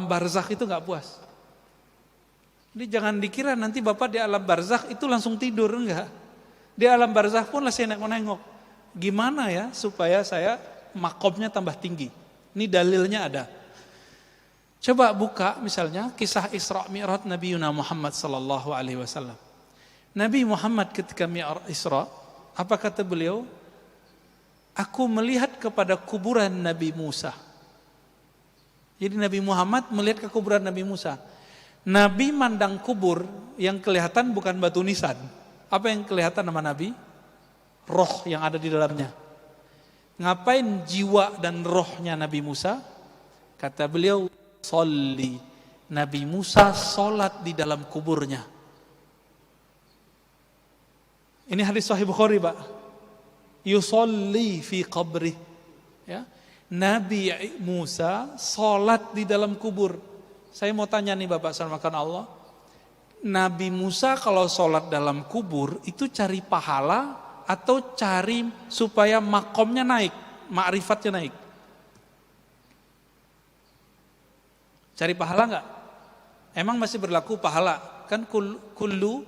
barzakh itu nggak puas. Jadi jangan dikira nanti Bapak di alam barzakh itu langsung tidur, enggak. Di alam barzakh pun masih nengok-nengok. Gimana ya supaya saya makomnya tambah tinggi? Ini dalilnya ada. Coba buka misalnya kisah Isra Mi'raj Nabi Muhammad sallallahu alaihi wasallam. Nabi Muhammad ketika Mi'raj Isra, apa kata beliau? Aku melihat kepada kuburan Nabi Musa. Jadi Nabi Muhammad melihat ke kuburan Nabi Musa. Nabi mandang kubur yang kelihatan bukan batu nisan. Apa yang kelihatan sama Nabi? Roh yang ada di dalamnya. Ngapain jiwa dan rohnya Nabi Musa? Kata beliau, sholli. Nabi Musa sholat di dalam kuburnya. Ini hadis Sahih Bukhari, Pak. Yusolli fi qabri. Ya. Nabi Musa sholat di dalam kubur. Saya mau tanya nih Bapak sarmakan Allah. Nabi Musa kalau sholat dalam kubur itu cari pahala atau cari supaya makomnya naik, ma'rifatnya naik? Cari pahala enggak? Emang masih berlaku pahala? Kan kullu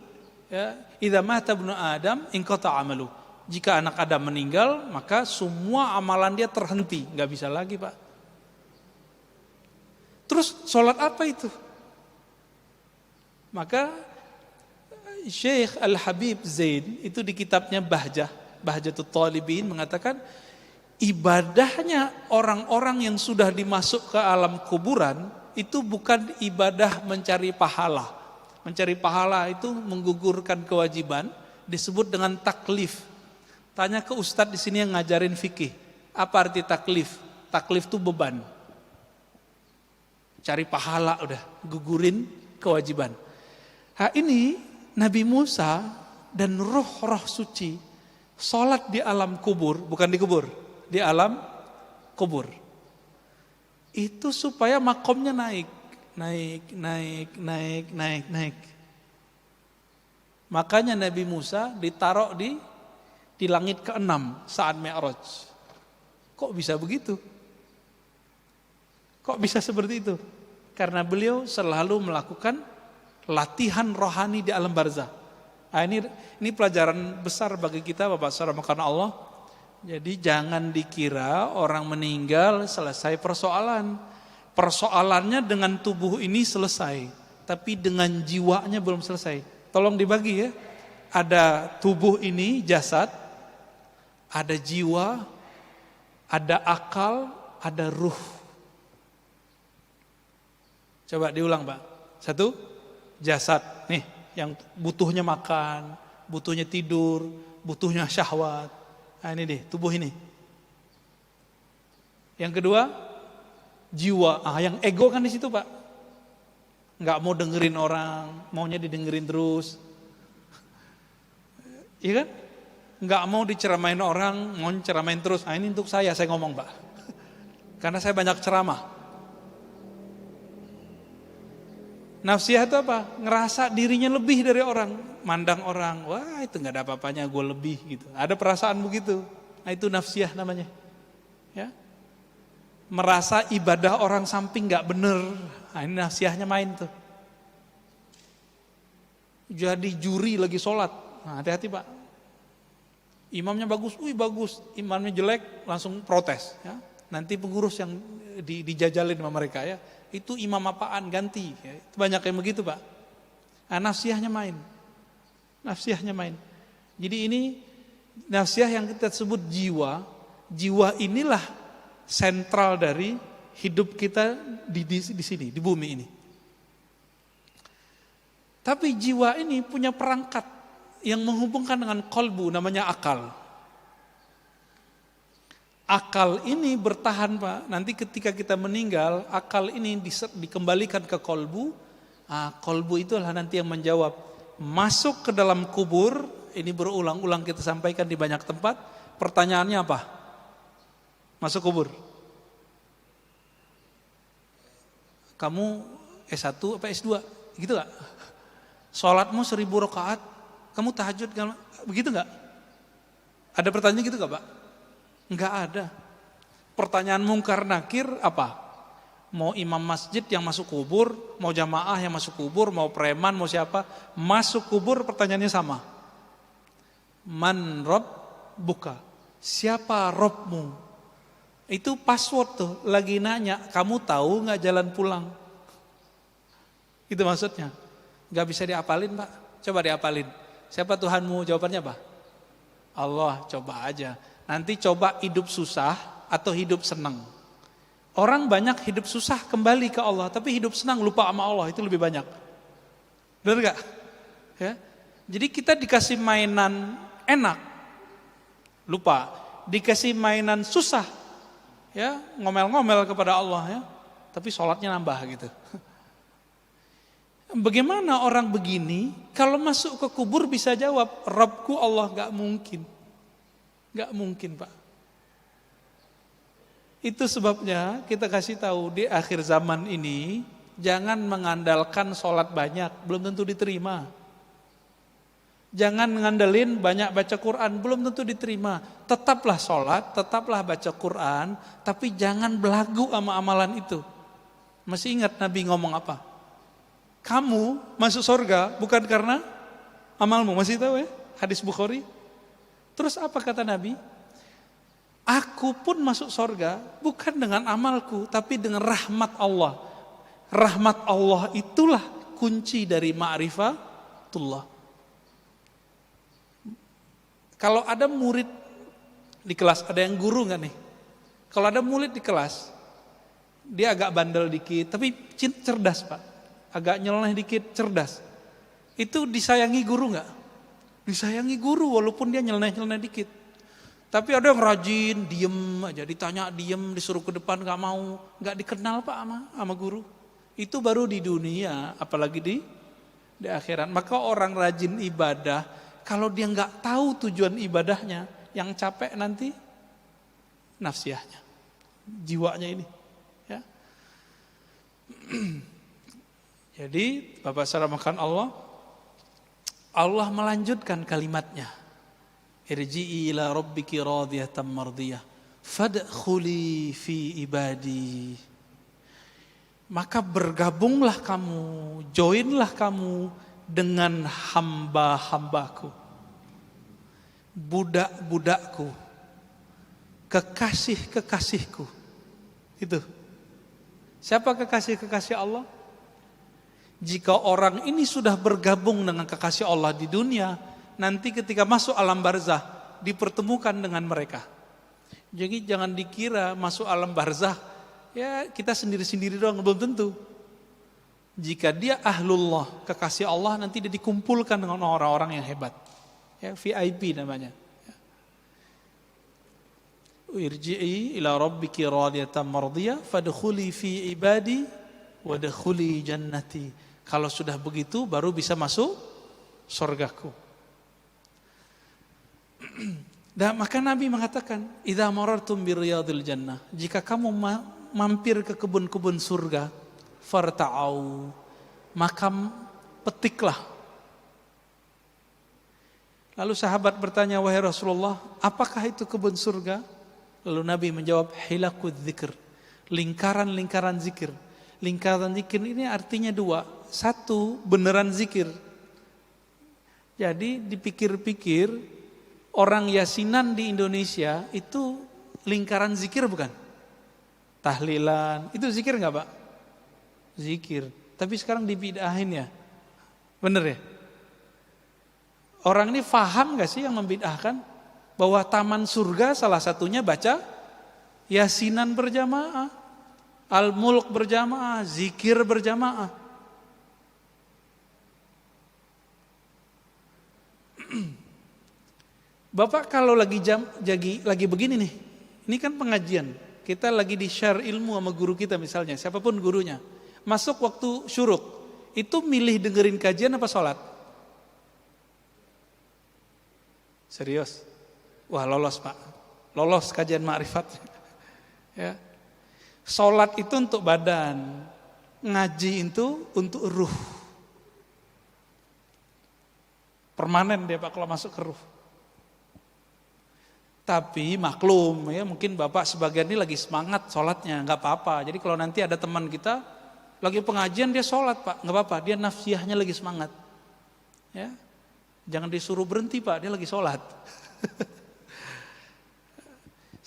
ya, idza mata ibnu Adam inqata amalu. Jika anak Adam meninggal, maka semua amalan dia terhenti, enggak bisa lagi, Pak. Terus sholat apa itu? Maka Syekh Al-Habib Zain itu di kitabnya Bahjatul Talibin mengatakan ibadahnya orang-orang yang sudah dimasuk ke alam kuburan itu bukan ibadah mencari pahala. Mencari pahala itu menggugurkan kewajiban, disebut dengan taklif. Tanya ke ustadz di sini yang ngajarin fikih, apa arti taklif? Taklif itu beban. Cari pahala udah, gugurin kewajiban. Nah ini Nabi Musa dan roh-roh suci sholat di alam kubur, bukan di kubur, di alam kubur. Itu supaya makomnya naik. Makanya Nabi Musa ditaruh di langit ke-6 saat Mi'raj. Kok bisa begitu? Kok bisa seperti itu? Karena beliau selalu melakukan latihan rohani di alam barzah. Nah, ini pelajaran besar bagi kita Bapak Saudara karena Allah. Jadi jangan dikira orang meninggal selesai persoalan. Persoalannya dengan tubuh ini selesai, tapi dengan jiwanya belum selesai. Tolong dibagi ya. Ada tubuh ini jasad, ada jiwa, ada akal, ada ruh. Coba diulang Pak. Satu, jasad nih yang butuhnya makan, butuhnya tidur, butuhnya syahwat. Nah ini deh tubuh ini. Yang kedua, jiwa. Yang ego kan di situ Pak. Nggak mau dengerin orang, maunya didengerin terus. Iya kan? Nggak mau diceramain orang, mau ceramain terus. Nah ini untuk saya ngomong Pak. Karena saya banyak ceramah. Nafsiyah itu apa? Ngerasa dirinya lebih dari orang. Mandang orang, wah itu gak ada apa-apanya, gue lebih gitu. Ada perasaan begitu. Nah itu nafsiyah namanya. Ya. Merasa ibadah orang samping gak bener. Nah ini nafsiyahnya main tuh. Jadi juri lagi sholat. Nah hati-hati Pak. Imamnya bagus, bagus. Imamnya jelek, langsung protes. Ya. Nanti pengurus yang dijajalin sama mereka ya. Itu imam apaan ganti ya. Itu banyak yang begitu Pak. Nah, nafsiyahnya main. Jadi ini nafsiyah yang kita sebut jiwa. Jiwa inilah sentral dari hidup kita di sini, di bumi ini. Tapi jiwa ini punya perangkat yang menghubungkan dengan kolbu, namanya akal. Akal ini bertahan Pak, nanti ketika kita meninggal, akal ini dikembalikan ke kolbu. Kolbu itulah nanti yang menjawab. Masuk ke dalam kubur, ini berulang-ulang kita sampaikan di banyak tempat. Pertanyaannya apa? Masuk kubur. Kamu S1 apa S2? Gitu gak? Sholatmu 1000 rakaat, kamu tahajud, begitu gak? Ada pertanyaan gitu gak Pak? Enggak ada. Pertanyaan mungkar nakir apa? Mau imam masjid yang masuk kubur, mau jamaah yang masuk kubur, mau preman, mau siapa, masuk kubur pertanyaannya sama. Man Rob buka, siapa Robmu? Itu password tuh, lagi nanya, kamu tahu nggak jalan pulang? Itu maksudnya. Nggak bisa diapalin Pak, coba diapalin. Siapa Tuhanmu? Jawabannya apa? Allah, coba aja. Nanti coba hidup susah atau hidup senang. Orang banyak hidup susah kembali ke Allah, tapi hidup senang lupa sama Allah, itu lebih banyak. Benar gak? Ya. Jadi kita dikasih mainan enak, lupa. Dikasih mainan susah, ya ngomel-ngomel kepada Allah, ya. Tapi sholatnya nambah gitu. Bagaimana orang begini kalau masuk ke kubur bisa jawab, Rabbku Allah? Gak mungkin. Gak mungkin Pak. Itu sebabnya kita kasih tahu di akhir zaman ini jangan mengandalkan sholat banyak, belum tentu diterima. Jangan ngandelin banyak baca Quran, belum tentu diterima. Tetaplah sholat, tetaplah baca Quran, tapi jangan belagu sama amalan itu. Masih ingat Nabi ngomong apa? Kamu masuk surga bukan karena amalmu, masih tahu ya? Hadis Bukhari. Terus apa kata Nabi? Aku pun masuk surga bukan dengan amalku, tapi dengan rahmat Allah. Rahmat Allah itulah kunci dari ma'rifatullah. Kalau ada murid di kelas, ada yang guru nggak nih? Kalau ada murid di kelas, dia agak bandel dikit, tapi cerdas Pak. Agak nyeleneh dikit, cerdas. Itu disayangi guru nggak? Disayangi guru walaupun dia nyeleneh dikit. Tapi ada yang rajin, diem aja, ditanya diem, disuruh ke depan gak mau, gak dikenal Pak sama guru. Itu baru di dunia, apalagi di akhirat. Maka orang rajin ibadah, kalau dia gak tahu tujuan ibadahnya, yang capek nanti nafsiyahnya, jiwanya ini. Ya. Jadi Bapak saudara makan Allah melanjutkan kalimatnya. Irji'i ila rabbiki radiyatan mardiyah fadkhuli fi ibadi. Maka bergabunglah kamu, joinlah kamu dengan hamba-hambaku, budak-budakku, kekasih-kekasihku. Itu. Siapa kekasih-kekasih Allah? Jika orang ini sudah bergabung dengan kekasih Allah di dunia, nanti ketika masuk alam barzah dipertemukan dengan mereka. Jadi jangan dikira masuk alam barzah ya kita sendiri-sendiri doang, belum tentu. Jika dia ahlullah, kekasih Allah, nanti dia dikumpulkan dengan orang-orang yang hebat. Ya, VIP namanya. Irji'i ila rabbiki radiyatan mardiyah fadkhuli fi ibadi wadkhuli jannati. Kalau sudah begitu baru bisa masuk surgaku. Dan maka Nabi mengatakan, idza marartum bi riyadil jannah, jika kamu mampir ke kebun-kebun surga, farta'au, maka petiklah. Lalu sahabat bertanya, wahai Rasulullah, apakah itu kebun surga? Lalu Nabi menjawab, hilakud dzikr, lingkaran-lingkaran zikir. Lingkaran zikir ini artinya dua. Satu, beneran zikir. Jadi dipikir-pikir, orang yasinan di Indonesia itu lingkaran zikir bukan? Tahlilan, itu zikir nggak Pak? Zikir. Tapi sekarang dibid'ahin ya, bener ya? Orang ini faham nggak sih yang membid'ahkan? Bahwa taman surga salah satunya baca yasinan berjamaah, al-mulk berjamaah, zikir berjamaah. Bapak kalau lagi begini nih, ini kan pengajian, kita lagi di share ilmu sama guru kita misalnya, siapapun gurunya, masuk waktu syuruk, itu milih dengerin kajian apa sholat? Serius? Wah lolos Pak, lolos kajian ma'rifat. Ya. Sholat itu untuk badan, ngaji itu untuk ruh. Permanen dia Pak kalau masuk ke ruh. Tapi maklum ya, mungkin Bapak sebagian ini lagi semangat sholatnya, nggak apa-apa. Jadi kalau nanti ada teman kita lagi pengajian dia sholat Pak, nggak apa-apa, dia nafsiyahnya lagi semangat. Ya, jangan disuruh berhenti Pak, dia lagi sholat.